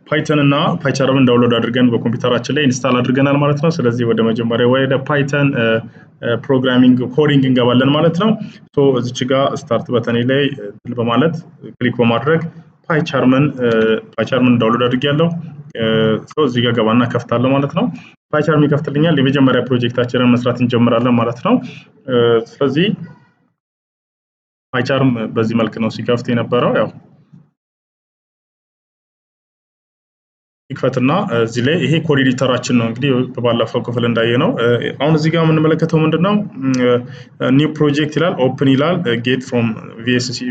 ፓይተን እና ፓይቻርምን ዳውንሎድ አድርገን በኮምፒውተራችን ላይ ኢንስታል አድርገናል ማለት ነው ስለዚህ ወደ መጀመሪያ ወደ ፓይተን ፕሮግራሚንግ ኮዲንግ እንገባለን ማለት ነው ሶ እዚች ጋር ስታርት በተኔ ላይ ድል በማለት ክሊክ በማድረግ ፓይቻርምን ዳውንሎድ አድርጌያለሁ ሶ እዚህ ጋር ገባና ከፍታለሁ ማለት ነው ፓይቻርም ይከፍትልኛል የመጀመሪያ ፕሮጀክታችንን መስራት እንጀምራለን ማለት ነው ስለዚህ ፓይቻርም በዚህ መልኩ ነው ሲከፍት የነበረው ያው ይከፈትና እዚህ ላይ ይሄ ኮድ ኤዲተራችን ነው እንግዲህ በባለፈው ክፍል እንዳየነው አሁን እዚህ ጋር የምንመለከተው ምንድነው ኒው ፕሮጀክት ይላል ኦፕን ይላል ጌት ፍሮም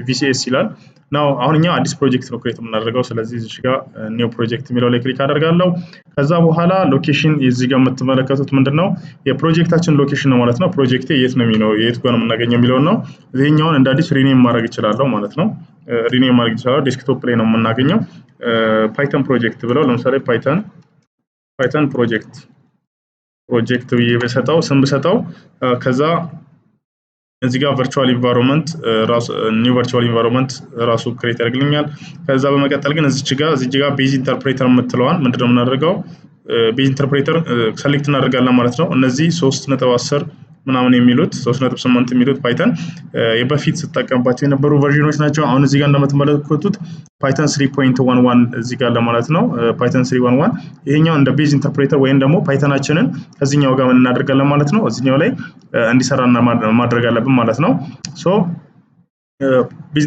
VCS ይላል ናው አሁን እኛ አዲስ ፕሮጀክት ነው ክሬት የምናደርገው ስለዚህ እዚህ ጋር ኒው ፕሮጀክት የሚለው ላይ ክሊክ አደርጋለሁ ከዛ በኋላ ሎኬሽን እዚህ ጋር የምትመለከቱት ምንድነው የፕሮጀክታችን ሎኬሽን ነው ማለት ነው ፕሮጀክቴ የት ነው የሚለው የት ጋር ነው የምናገኘው የሚለው ነው ይሄኛውን እንደ አዲስ ሪኔም ማድረግ ይችላልው ማለት ነው ሪኔም ማድረግ ይችላልው ዴስክቶፕ ላይ ነው የምናገኘው ፓይተን ፕሮጀክት ብለው ለምሳሌ ፓይተን ፕሮጀክት በሰጣው ስም በሰጣው ከዛ እዚህ ጋር ቨርቹዋል ኢንቫይሮንመንት ኒው ቨርቹዋል ኢንቫይሮንመንት ራሱ ክሬት ያደርግልኛል ከዛ በመቀጠል ግን እዚህ ጋር ቤዝ ኢንተርፕሬተር የምትለዋን ምንድነው የምናደርገው ቤዝ ኢንተርፕሬተር ሰሌክት እናደርጋለን ማለት ነው እነዚህ 3.10 ምናምን የሚሉት 3.8 የሚሉት ፓይተን የበፊት ተጠቀምባቸው የነበሩ ቨርዥኖች ናቸው አሁን እዚህ ጋር እንደምትመለከቱት ፓይተን 3.11 እዚህ ጋር ለማለት ነው ፓይተን 3.11 ይሄኛው እንደ ቤዝ ኢንተርፕሬተር ወይም ደግሞ ፓይተናችንን ከዚህኛው ጋር ምን እናደርጋለን ማለት ነው እዚህኛው ላይ እንዲሰራና ማድረግ አለብን ማለት ነው ሶ ቤዝ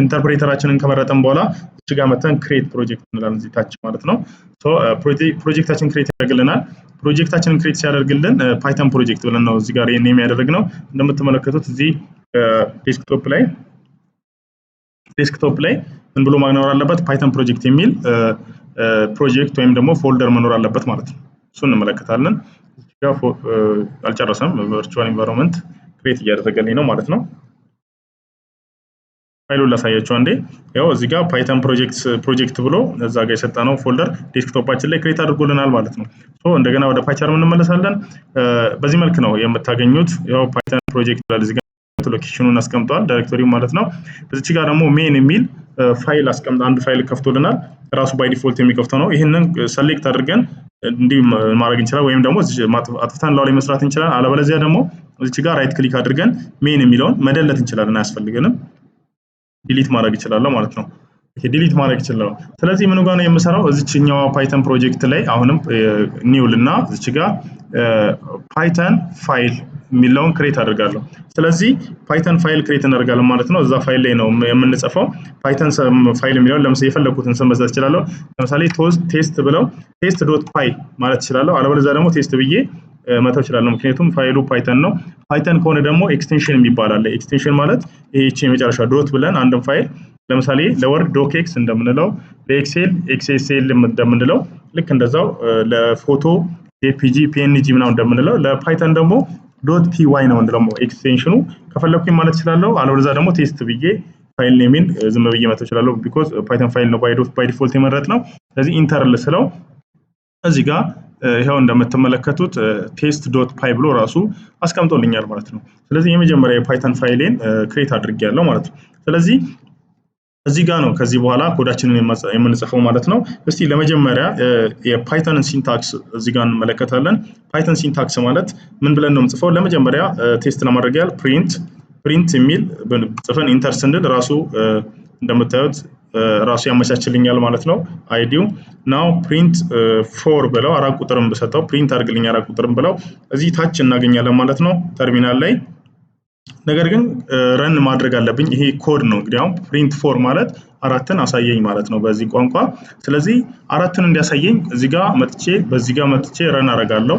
ኢንተርፕሬተራችንን ከመረጠን በኋላ እዚህ ጋር መተን ክሬት ፕሮጀክት እንላለን እዚህ ታች ማለት ነው ሶ ፕሮጀክታችን ክሬት ያደርግልናል ፕሮጀክታችንን ክሬት ሲያደርግልን ፓይተን ፕሮጀክት ብለን ነው እዚህ ጋር ኔም ያደረግነው እንደምትመለከቱት እዚህ ዴስክቶፕ ላይ ምን ብሎ ማግኘት አለበት ፓይተን ፕሮጀክት የሚል ፕሮጀክት ወይም ደግሞ ፎልደር መኖር አለበት ማለት ነው እሱን እንመለከታለን እዚህ ጋር አልጨረሰም ቨርቹዋል ኢንቫይሮንመንት ክሬት እያደረገልኝ ነው ማለት ነው ፋይሉን ላሳያችሁ አንዴ ያው እዚህ ጋር ፓይተን ፕሮጀክት ብሎ እዛ ጋር የሰጣነው ፎልደር ዴስክቶፓችን ላይ ክሬት አድርጎልናል ማለት ነው ሶ እንደገና ወደ ፓይቻርም እንመለሳለን በዚህ መልኩ ነው የምታገኙት ያው ፓይተን ፕሮጀክት ላይ እዚህ ጋር ሎኬሽኑን አስቀምጧል ዳይሬክቶሪው ማለት ነው እዚህ ጋር ደግሞ ሜን የሚል ፋይል አንድ ፋይል ከፍቶልናል ራሱ ባይ ዲፎልት የሚከፍተው ነው ይሄንን ሰሌክት አድርገን እንዲህ ማድረግ እንችላለን ወይም ደግሞ አጥፍተን ላይ መስራት እንችላለን አለበለዚያ ደግሞ እዚህ ጋር ራይት ክሊክ አድርገን ሜን የሚለውን መደለት እንችላለን አያስፈልገንም ዲሊት ማድረግ ይችላል ማለት ነው ይሄ ዲሊት ማድረግ ይችላል ስለዚህ ምን ጋር ነው የምሰራው እዚህኛው ፓይተን ፕሮጀክት ላይ አሁንም ኒውልና እዚህ ጋር ፓይተን ፋይል የሚለውን ክሬት አድርጋለሁ ስለዚህ ፓይተን ፋይል ክሬት እናደርጋለን ማለት ነው እዛ ፋይል ላይ ነው የምንጽፈው ፓይተን ፋይል የሚለውን ለምሳሌ የፈለኩትን ስም መስጠት ይችላልው ለምሳሌ ቴስት ብለው test.py ማለት ይችላልው አለበለዚያ ደግሞ ቴስት ብዬ መተው ይችላል ምክንያቱም ፋይሉ ፓይተን ነው ፓይተን ከሆነ ደግሞ ኤክስቴንሽን የሚባል አለ ኤክስቴንሽን ማለት ይሄ የመጨረሻ ዶት ብለን አንድን ፋይል ለምሳሌ ለወርድ docx እንደምንለው ለኤክሴል xsl እንደምንለው ልክ እንደዛው ለፎቶ jpg png ምናምን እንደምንለው ለፓይተን ደግሞ .py ነው እንደደግሞ ኤክስቴንሽኑ ከፈለኩኝ ማለት ይችላልው አለበለዚያ ደግሞ ቴስት ብዬ ፋይል ኔምን ዝም ብዬ መተው ይችላልው because ፓይተን ፋይል ነው ባይ ዲፎልት የመረጥነው ስለዚህ ኢንተር ልስለው እዚህ ጋር ይሄው እንደምትመለከቱት test.py ብሎ ራሱ አስቀምጦልኛል ማለት ነው ስለዚህ የመጀመሪያ የፓይተን ፋይሌን ክሬት አድርጌያለሁ ማለት ነው ስለዚህ እዚህ ጋር ነው ከዚህ በኋላ ኮዳችንን የምንጽፈው ማለት ነው እስቲ ለመጀመሪያ የፓይተንን ሲንታክስ እዚህ ጋር እንመለከታለን ፓይተን ሲንታክስ ማለት ምን ብለን ነው የምንጽፈው ለመጀመሪያ ቴስት ለማድረግ ያህል ፕሪንት የሚል ጽፈን ኢንተር ስንል ራሱ እንደምታዩት ራሱ ያመቻችልኛል ማለት ነው አይዲው ናው ፕሪንት 4 ብለው አራት ቁጥርን በሰጠው ፕሪንት አድርግልኝ አራት ቁጥርን ብለው እዚህ ታች እናገኛለን ማለት ነው ተርሚናል ላይ ነገር ግን ረን ማድረግ አለብኝ ይሄ ኮድ ነው እንግዲህ አሁን ፕሪንት 4 ማለት አራትን አሳየኝ ማለት ነው በዚህ ቋንቋ ስለዚህ አራትን እንዲያሳየኝ እዚህ ጋር መጥቼ ረን አረጋለሁ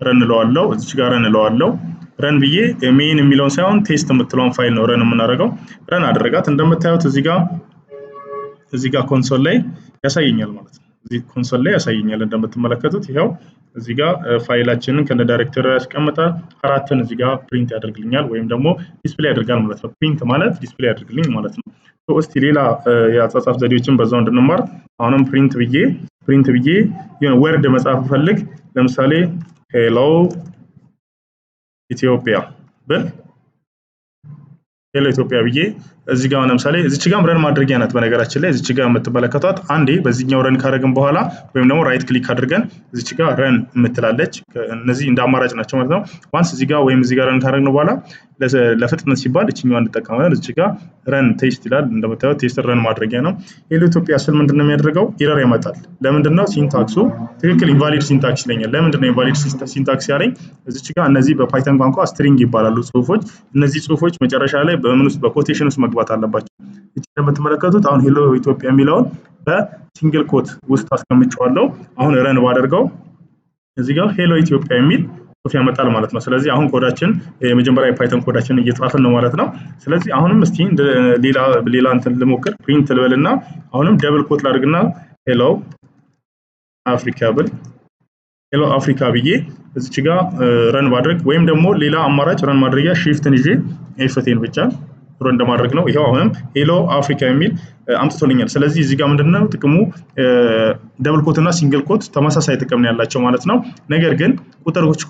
ረን እለዋለሁ እዚህ ጋር ረን እለዋለሁ ረን ብዬ ሜን የሚለውን ሳይሆን ቴስት የምትለውን ፋይል ነው ረን የምናደርገው ረን አደረጋት እንደምታዩት እዚህ ጋር ኮንሶል ላይ ያሳየኛል ማለት ነው እዚህ ኮንሶል ላይ ያሳየኛል እንደምትመለከቱት ይሄው እዚህ ጋር ፋይላችንን ከነ ዳይሬክተሪ ያስቀምጣል አራትን እዚህ ጋር ፕሪንት ያደርግልኛል ወይም ደግሞ ዲስፕሌይ ያደርጋል ማለት ነው ፕሪንት ማለት ዲስፕሌይ ያደርግልኝ ማለት ነው እስቲ ሌላ የአጻጻፍ ዘዴዎችን በዛው እንድንማር አሁንም ፕሪንት ብዬ የሆነ ወርድ መጻፍ ፈልግ ለምሳሌ ሄሎ ኢትዮጵያ ብዬ እዚህ ጋር ለምሳሌ እዚች ጋር ረን ማድረጊያ ናት በነገራችን ላይ እዚች ጋር የምትመለከቷት አንዴ በዚህኛው ረን ካደረግን በኋላ ወይም ደግሞ ራይት ክሊክ አድርገን እዚች ጋር ረን የምትላለች እነዚህ እንደ አማራጭ ናቸው ማለት ነው ዋንስ እዚህ ጋር ወይም እዚህ ጋር ረን ካደረግን በኋላ ለፍጥነት ሲባል እቺኛዋን እንጠቀማለን እዚች ጋር ረን ቴስት ይላል እንደምታዩት ቴስት ረን ማድረጊያ ነው ሄሎ ኢትዮጵያ ስል ምንድነው የሚያደርገው ኤረር ያመጣል ለምንድነው ሲንታክሱ ትክክል ኢንቫሊድ ሲንታክስ ይለኛል ለምንድነው ኢንቫሊድ ሲንታክስ ያለኝ እዚች ጋር እነዚህ በፓይተን ቋንቋ ስትሪንግ ይባላሉ ጽሁፎች እነዚህ ጽሁፎች መጨረሻ ላይ በምን ውስጥ በኮቴሽን ውስጥ መግባት አለባቸው እቺ እንደምትመለከቱት አሁን ሄሎ ኢትዮጵያ የሚለውን በሲንግል ኮት ውስጥ አስቀምጬዋለሁ አሁን ረን ባደርገው እዚህ ጋር ሄሎ ኢትዮጵያ የሚል ጽሁፍ ያመጣል ማለት ነው ስለዚህ አሁን ኮዳችን የመጀመሪያ የፓይተን ኮዳችን እየጻፈን ነው ማለት ነው ስለዚህ አሁንም እስቲ ሌላ እንትን ልሞክር ፕሪንት ልበልና አሁንም ደብል ኮት ላድርግና ሄሎ አፍሪካ ብዬ እዚች ጋር ረን ማድረግ ወይም ደግሞ ሌላ አማራጭ ረን ማድረጊያ shiftን ይዤ ኤፍቴን ብቻ ሩን እንደማድረግ ነው ይሄው አሁንም ሄሎ አፍሪካ የሚል አምጥቶልኛል ስለዚህ እዚህ ጋር ምንድነው ጥቅሙ ደብል ኮት እና ሲንግል ኮት ተመሳሳይ ጥቅም ነው ያላቸው ማለት ነው ነገር ግን ቁጥሮች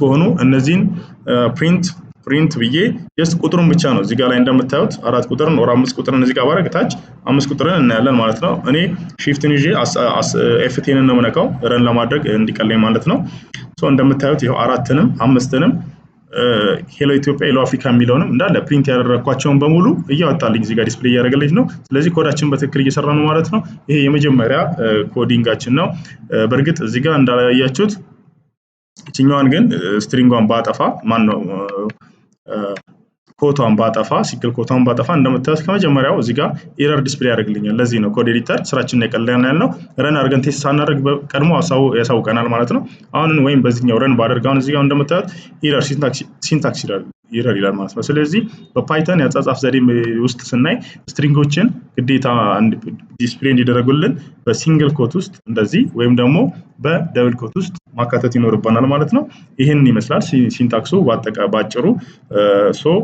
ከሆኑ እነዚህን ፕሪንት ብዬ ጀስት ቁጥሩን ብቻ ነው እዚህ ጋር ላይ እንደምታዩት 4 ቁጥርን or 5 ቁጥርን እዚህ ጋር ባረግ ታች 5 ቁጥርን እናያለን ማለት ነው እኔ shiftን ይዤ ኤፍቴን ነው የምነካው ረን ለማድረግ እንዲቀለኝ ማለት ነው ሶ እንደምታዩት ይሄው 4ንም 5ንም ሄሎ ኢትዮጵያ ሄሎ አፍሪካ የሚለውንም እንዳለ ፕሪንት ያደረኳቸውን በሙሉ እያወጣልኝ እዚህ ጋር ዲስፕሌይ ያደርግልኝ ነው ስለዚህ ኮዳችን በትክክል እየሰራ ነው ማለት ነው ይሄ የመጀመሪያ ኮዲንጋችን ነው በርግጥ እዚህ ጋር እንዳያያችሁት እቺኛዋን ግን ስትሪንጓን ባጠፋ ማን ነው ኮቷን ባጠፋ ሲንግል ኮቷን ባጠፋ እንደምታዩት ከመጀመሪያው እዚህ ጋር ኤረር ዲስፕሌይ ያደርግልኛል ለዚህ ነው ኮድ ኤዲተር ስራችንን ያቀለለና ያለው ረን አድርገን ቴስት ሳናደርግ ቀድሞ ያሳውቀናል ማለት ነው አሁን ወይም በዚህኛው ረን ባደርጋውን እዚህ ጋር እንደምታዩት ኤረር ሲንታክስ ይላል ማለት ነው ስለዚህ በፓይተን ያጻጻፍ ዘዴ ውስጥ ስናይ ስትሪንጎችን ግዴታ ዲስፕሌይ እንዲደረጉልን በሲንግል ኮት ውስጥ እንደዚህ ወይም ደግሞ በደብል ኮት ውስጥ ማካተት ይኖርብናል ማለት ነው ይሄን ይመስላል ሲንታክሱ ባጭሩ ሶ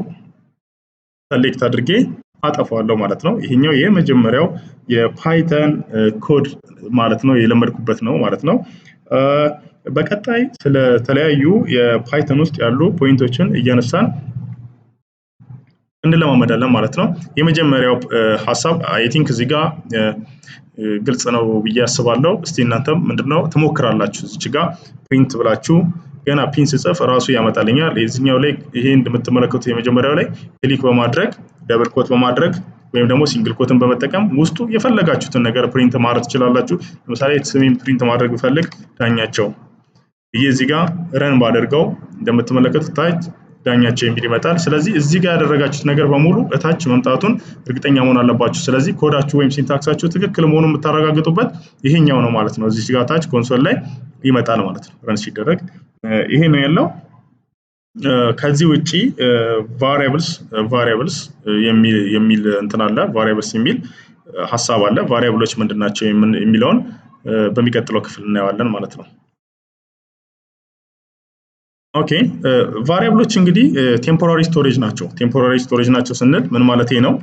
ሰሌክት አድርጌ አጠፋዋለሁ ማለት ነው ይሄኛው የመጀመሪያው የፓይተን ኮድ ማለት ነው የለመድኩበት ነው ማለት ነው በቀጣይ ስለ ተለያዩ የፓይተን ውስጥ ያሉ ፖይንቶችን እያነሳን እንለማመዳለን ማለት ነው የመጀመሪያው ሐሳብ አይ ቲንክ እዚህ ጋር ግልጽ ነው ብዬ አስባለሁ እስቲ እናንተም ምንድነው ትሞክራላችሁ እዚህ ጋር ፕሪንት ብላችሁ ገና ፒን ጽፍ ራሱ ያመጣልኛል እዚህኛው ላይ ይሄ እንደምትመለከቱት የመጀመሪያው ላይ ክሊክ በማድረግ ደብል ኮት በማድረግ ወይም ደግሞ ሲንግል ኮትን በመጠቀም ውስጡ የፈለጋችሁትን ነገር ፕሪንት ማድረግ ትችላላችሁ ለምሳሌ ስሜን ፕሪንት ማድረግ ቢፈልግ ዳኛቸው እዚህ ጋር ረን ባደርገው እንደምትመለከቱት ታች ዳኛቸው የሚል ይመጣል ስለዚህ እዚህ ጋር ያደረጋችሁት ነገር በሙሉ እታች መምጣቱን እርግጠኛ መሆን አለባችሁ ስለዚህ ኮዳችሁ ወይም ሲንታክሳችሁ ትክክል መሆኑን የምታረጋግጡበት ይሄኛው ነው ማለት ነው እዚህ ጋር ታች ኮንሶል ላይ ይመጣል ማለት ነው ረን ሲደረግ ይሄ ነው ያለው ከዚህ ውጪ ቫሪያብልስ የሚል እንትን አለ ቫሪያብልስ የሚል ሐሳብ አለ ቫሪያብሎች ምንድናቸው የሚለውን በሚቀጥለው ክፍል እናያለን ማለት ነው ኦኬ ቫሪያብሎች እንግዲህ ቴምፖራሪ ስቶሬጅ ናቸው ስንል ምን ማለት ነው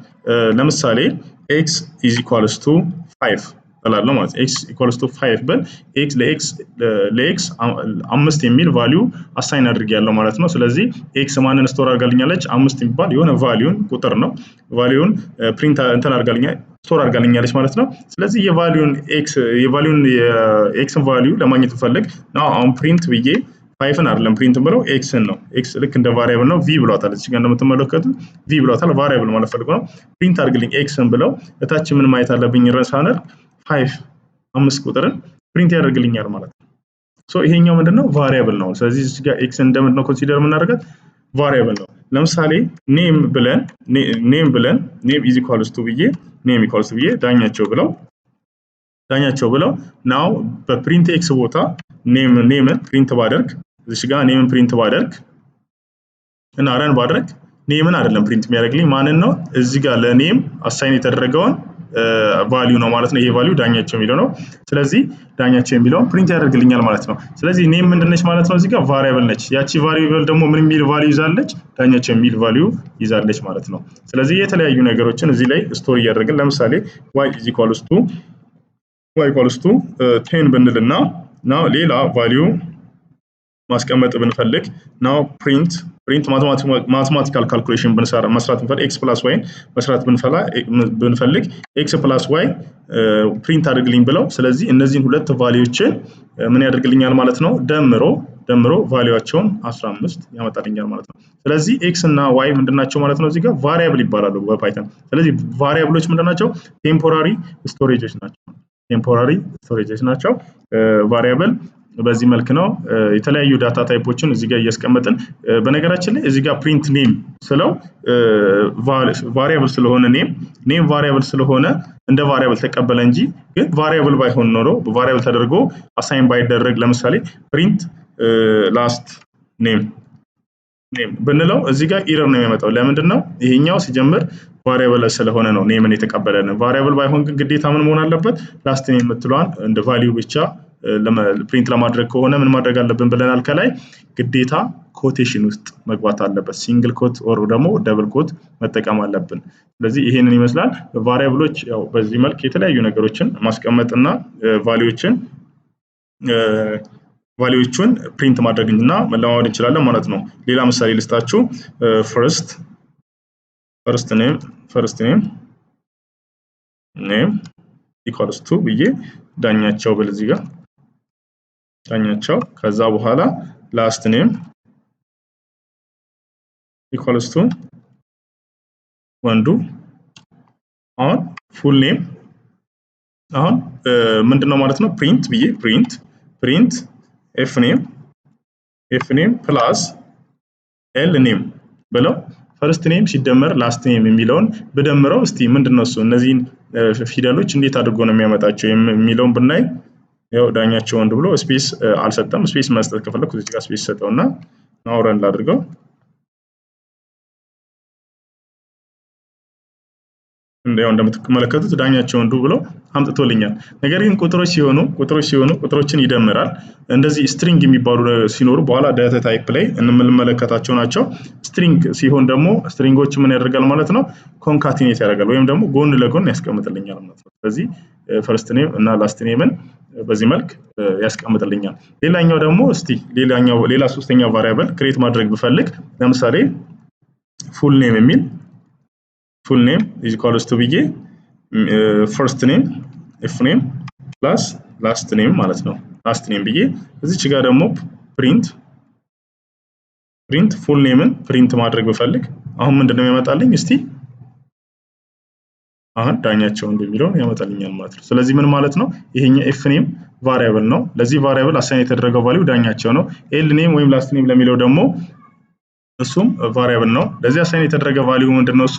ለምሳሌ x = 5 እላለሁ ማለት x = 5 በል ለx 5 የሚል ቫልዩ አሳይን አድርጌያለሁ ማለት ነው ስለዚህ x ማንን ስቶር አድርጋልኛለች 5 የሚባል የሆነ ቫልዩን ቁጥር ነው ቫልዩን ፕሪንት እንትን ስቶር አድርጋልኛለች ማለት ነው ስለዚህ የቫልዩን የxን ቫልዩ ለማግኘት ፈልግ ነው አሁን ፕሪንት ብዬ 5ን አይደለም ፕሪንት ብለው ኤክስን ነው ኤክስ ልክ እንደ ቫሪያብል ነው ቪ ብሏታል እዚህ ጋር እንደምትመለከቱት ቪ ብሏታል ቫሪያብል ማለት ፈልገው ነው ፕሪንት አድርግልኝ ኤክስን ብለው እታች ምን ማየት አለብኝ ረሳነር 5 ቁጥርን ፕሪንት ያደርግልኛል ማለት ነው ሶ ይሄኛው ምንድነው ቫሪያብል ነው ስለዚህ እዚህ ጋር ኤክስ እንደምንድነው ኮንሲደር የምናደርጋት ቫሪያብል ነው ለምሳሌ ኔም = ብዬ ኔም = ብዬ ዳኛቸው ብለው ናው በፕሪንት ኤክስ ቦታ ኔምን ፕሪንት ባደርግ እዚህ ጋር ኔምን ፕሪንት ባደርግ እና ረን ባደርግ ኔምን አይደለም ፕሪንት የሚያደርግልኝ ማንን ነው እዚህ ጋር ለኔም አሳይን የተደረገውን ቫልዩ ነው ማለት ነው ይሄ ቫልዩ ዳኛቸው የሚለው ነው ስለዚህ ዳኛቸው የሚለው ፕሪንት ያደርግልኛል ማለት ነው ስለዚህ ኔም ምንድነች ማለት ነው እዚህ ጋር ቫሪያብል ነች ያቺ ቫሪያብል ደግሞ ምን የሚል ቫልዩ ይዛለች ዳኛቸው የሚል ቫልዩ ይዛለች ማለት ነው ስለዚህ የተለያዩ ነገሮችን እዚህ ላይ ስቶር እያደረግን ለምሳሌ y = 10 ብንልና ናው ሌላ ቫልዩ ማስቀመጥ ብንፈልግ now print mathematical calculation ብንሰራ መስራት ብንፈልግ x plus y መስራት ብንፈልግ x plus y print አድርግልኝ ብለው ስለዚህ እነዚህን ሁለት ቫልዩዎችን ምን ያደርግልኛል ማለት ነው ደምሮ ቫልዩዋቸውን 15 ያመጣልኛል ማለት ነው ስለዚህ x እና y ምንድናቸው ማለት ነው እዚህ ጋር ቫሪያብል ይባላሉ በፓይተን ስለዚህ ቫሪያብሎች ምንድናቸው ቴምፖራሪ ስቶሬጆች ናቸው ቫሪያብል በዚህ መልክ ነው የተለያዩ ዳታ ታይፖችን እዚህ ጋር እያስቀመጥን በነገራችን ላይ እዚህ ጋር print name ስለው ቫሪያብል ስለሆነ name ቫሪያብል ስለሆነ እንደ ቫሪያብል ተቀበለ እንጂ ግን ቫሪያብል ባይሆን ኖሮ ቫሪያብል ተደርጎ አሳይን ባይደረግ ለምሳሌ print last name ብንለው እዚህ ጋር ኤረር ነው የሚያመጣው ለምንድነው ይሄኛው ሲጀምር ቫሪያብል ስለሆነ ነው ኔምን የተቀበለን ቫሪያብል ባይሆን ግን ግዴታ ምን መሆን አለበት ላስት ኔም የምትለዋን እንደ ቫልዩ ብቻ ፕሪንት ለማድረግ ከሆነ ምን ማድረግ አለብን ብለናል ከላይ ግዴታ ኮቴሽን ውስጥ መግባት አለበት ሲንግል ኮት ኦር ደግሞ ደብል ኮት መጠቀም አለብን ስለዚህ ይሄንን ይመስላል ቫሪያብሎች ያው በዚህ መልክ የተለያዩ ነገሮችን ማስቀመጥና ቫልዩዎችን ፕሪንት ማድረግና መለማመድ እንችላለን ማለት ነው ሌላ ምሳሌ ልስጣችሁ first name equals to ብዬ ዳኛቸው በዚህ ጋር ዳኛቸው ከዛ በኋላ last name equals to ወንዱ አሁን full name አሁን ምንድነው ማለት ነው print ብዬ print f name plus l name ብለው first name ሲደመር last name የሚለውን በደምረው እስቲ ምንድነው እሱ እነዚህን ፊደሎች እንዴት አድርጎ ነው የሚያመጣቸው የሚለውን ብናይ ያው ዳኛቸው ወንድ ብሎ ስፔስ አልሰጠም ስፔስ መስጠት ከፈለኩ እዚህ ጋር ስፔስ ሰጠውና አውረን ላድርገው እንደምትመለከቱት ዳኛቸው ወንዱ ብሎ አምጥቶልኛል ነገር ግን ቁጥሮች ሲሆኑ ቁጥሮችን ይደምራል እንደዚህ ስትሪንግ የሚባሉ ሲኖሩ በኋላ ዳታ ታይፕ ላይ እንመለከታቸው ናቸው ስትሪንግ ሲሆን ደግሞ ስትሪንጎች ምን ያደርጋል ማለት ነው ኮንካቲኔት ያደርጋል ወይም ደግሞ ጎን ለጎን ያስቀምጥልኛል ማለት ነው ስለዚህ ፈርስት ኔም እና ላስት ኔምን በዚህ መልክ ያስቀምጥልኛል ሌላኛው ደግሞ እስቲ ሌላ ሶስተኛ ቫሪያብል ክሬት ማድረግ ብፈልግ ለምሳሌ full name የሚል full name is equals to ብዬ first name f name plus last name ማለት ነው last name ብዬ እዚች ጋር ደግሞ print full name print ማድረግ ብፈልግ አሁን ምንድነው ያመጣልኝ እስቲ አሁን ዳኛቸው እንደሚለው ያመጣልኛል ማለት ነው ስለዚህ ምን ማለት ነው ይሄኛው f name ቫሪያብል ነው ለዚህ ቫሪያብል አሳይን የተደረገው ቫልዩ ዳኛቸው ነው l name ወይም last name ለሚለው ደግሞ እሱም ቫሪያብል ነው ለዚህ አሳይን የተደረገ ቫልዩ ምንድነው እሱ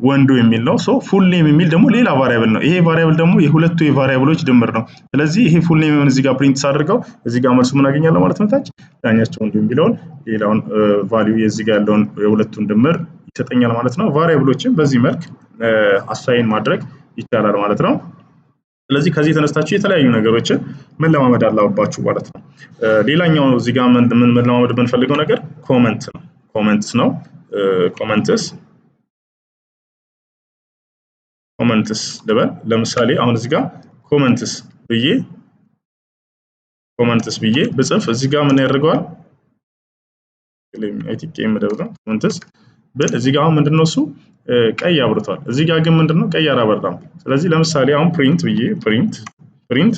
ወንዱ የሚል ነው ሶ full name የሚል ደግሞ ሌላ ቫሪያብል ነው ይሄ ቫሪያብል ደግሞ የሁለቱ የቫሪያብሎች ድምር ነው ስለዚህ ይሄ full name እዚህ ጋር ፕሪንት ሳደርገው እዚህ ጋር መልሱ ምን አገኛለሁ ማለት ነው ታች ዳኛቸው ወንዱ የሚለውን ሌላውን ቫልዩ የዚህ ጋር ያለውን የሁለቱን ድምር ይሰጠኛል ማለት ነው ቫሪያብሎችን በዚህ መልክ አሳይን ማድረግ ይቻላል ማለት ነው ስለዚህ ከዚህ ተነስታችሁ የተለያዩ ነገሮችን መለማመድ አለባችሁ ማለት ነው ሌላኛው እዚህ ጋር ምን መለማመድ ብንፈልገው ነገር ኮመንትስ ነው ኮመንትስ ልበል ለምሳሌ አሁን እዚህ ጋር ኮመንትስ ብዬ ብጽፍ እዚህ ጋር ምን ያደርገዋል አይቲኬም ደብረ ኮመንትስ ብል እዚህ ጋር ምንድነው እሱ ቀይ አብርቷል እዚህ ጋር ግን ምንድነው ቀይ አላበራም ስለዚህ ለምሳሌ አሁን print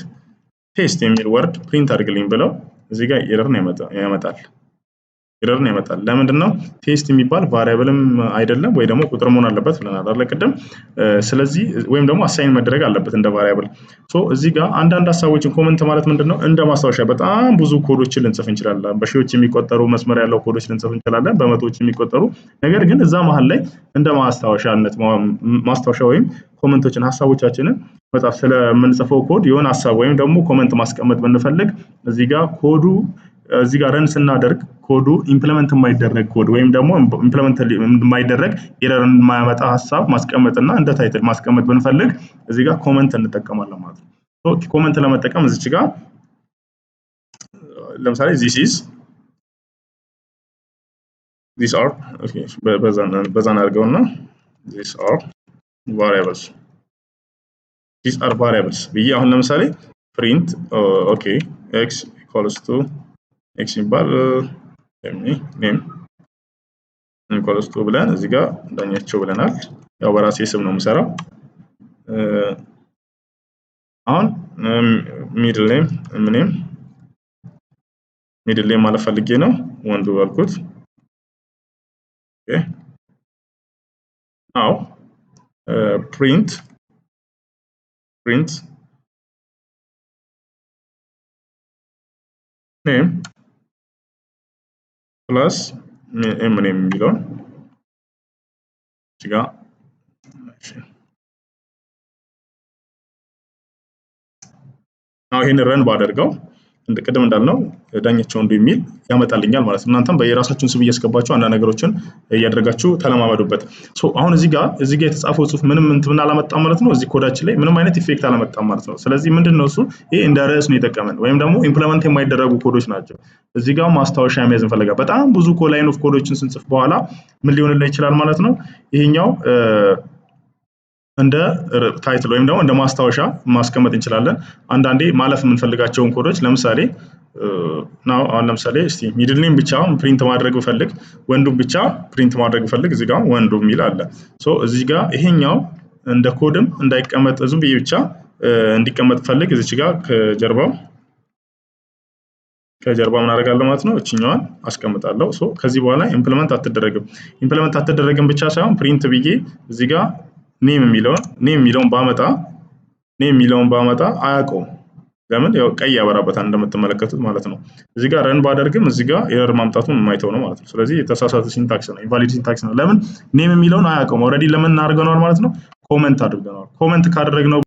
ቴስት የሚል ወርድ ፕሪንት አድርግልኝ ብለው እዚህ ጋር ኤረር ነው ያመጣል ለምንድነው ቴስት የሚባል ቫሪያብልም አይደለም ወይ ደግሞ ቁጥር መሆን አለበት ብለናል አይደል ቀደም ስለዚህ ወይም ደግሞ አሳይን መደረግ አለበት እንደ ቫሪያብል ሶ እዚህ ጋር አንዳንድ ሐሳቦችን ኮሜንት ማለት ምንድነው እንደ ማስታወሻ በጣም ብዙ ኮዶችን ልንጽፍ እንችላለን በሺዎች የሚቆጠሩ መስመር ያለው ኮዶች ልንጽፍ እንችላለን በመቶዎች የሚቆጠሩ ነገር ግን እዛ መሃል ላይ እንደ ማስታወሻ ወይም ኮሜንቶችን ሐሳቦቻችንን መጻፍ ስለምንጽፈው ኮድ የሆነ ሐሳብ ወይም ደግሞ ኮሜንት ማስቀመጥ ብንፈልግ እዚህ ጋር እዚህ ጋር ረን ስናደርግ ኮዱ ኢምፕሊመንት የማይደረግ ኮድ ወይም ደግሞ ኢምፕሊመንት የማይደረግ ኤረር የማያመጣ ሐሳብ ማስቀመጥና እንደ ታይትል ማስቀመጥ ብንፈልግ እዚህ ጋር ኮሜንት እንጠቀማለን ማለት ነው ሶ ኮሜንት ለመጠቀም እዚህ ጋር ለምሳሌ these are okay በዛን አድርገውና these are variables ብዬ አሁን ለምሳሌ print okay x equals to ኤክስ ሲባል ኔም ኢኳልስ ቱ ብለን እዚህ ጋር ዳኛቸው ብለናል። ያው በራሴ ስም ነው የምሰራው። አሁን ሚድል ኔም ማለት ፈልጌ ነው ወንዱ አልኩት። ኦኬ ናው ፕሪንት ኔም ፕላስ ኔም የሚለውን እዚህ ጋር ይሄን ረን ባደርገው ቅድም እንዳልነው ዳኛቸው ወንዱ የሚል ያመጣልኛል ማለት ነው። እናንተም በየራሳችሁን ስም እያስገባችሁ አንዳንድ ነገሮችን እያደረጋችሁ ተለማመዱበት። አሁን እዚህ ጋር የተጻፈው ጽሁፍ ምንም እንትን አላመጣም ማለት ነው። እዚህ ኮዳችን ላይ ምንም አይነት ኢፌክት አላመጣም ማለት ነው። ስለዚህ ምንድነው እሱ ይሄ እንደ ርዕስ ነው የጠቀመን ወይም ደግሞ ኢምፕሊመንት የማይደረጉ ኮዶች ናቸው። እዚህ ጋር ማስታወሻ መያዝ እንፈልጋለን። በጣም ብዙ ላይን ኦፍ ኮዶችን ስንጽፍ በኋላ ምን ሊሆንልን ይችላል ማለት ነው። ይሄኛው እንደ ታይትል ወይም ደግሞ እንደ ማስታወሻ ማስቀመጥ እንችላለን። አንዳንዴ ማለፍ የምንፈልጋቸውን ኮዶች ለምሳሌ አሁን ለምሳሌ እስቲ ሚድል ኔም ብቻ ፕሪንት ማድረግ ብፈልግ ወንዱን ብቻ ፕሪንት ማድረግ ብፈልግ እዚህ ጋር ወንዱ የሚል አለ። እዚህ ጋር ይሄኛው እንደ ኮድም እንዳይቀመጥ ዝም ብዬ ብቻ እንዲቀመጥ ፈልግ እዚች ጋር ከጀርባ ምን አደርጋለሁ ማለት ነው እቺኛዋን አስቀምጣለሁ። ከዚህ በኋላ ኢምፕሊመንት አትደረግም ብቻ ሳይሆን ፕሪንት ብዬ እዚህ ጋር ኔም የሚለውን ባመጣ አያውቀውም። ለምን ያው ቀይ ያበራበታል እንደምትመለከቱት ማለት ነው። እዚህ ጋር ረን ባደርግም እዚህ ጋር ኤረር ማምጣቱን የማይተው ነው ማለት ነው። ስለዚህ የተሳሳተ ሲንታክስ ነው፣ ኢንቫሊድ ሲንታክስ ነው። ለምን ኔም የሚለውን አያውቀውም። ኦልሬዲ ለምን እናደርገናል ማለት ነው ኮመንት አድርገናል። ኮመንት ካደረግነው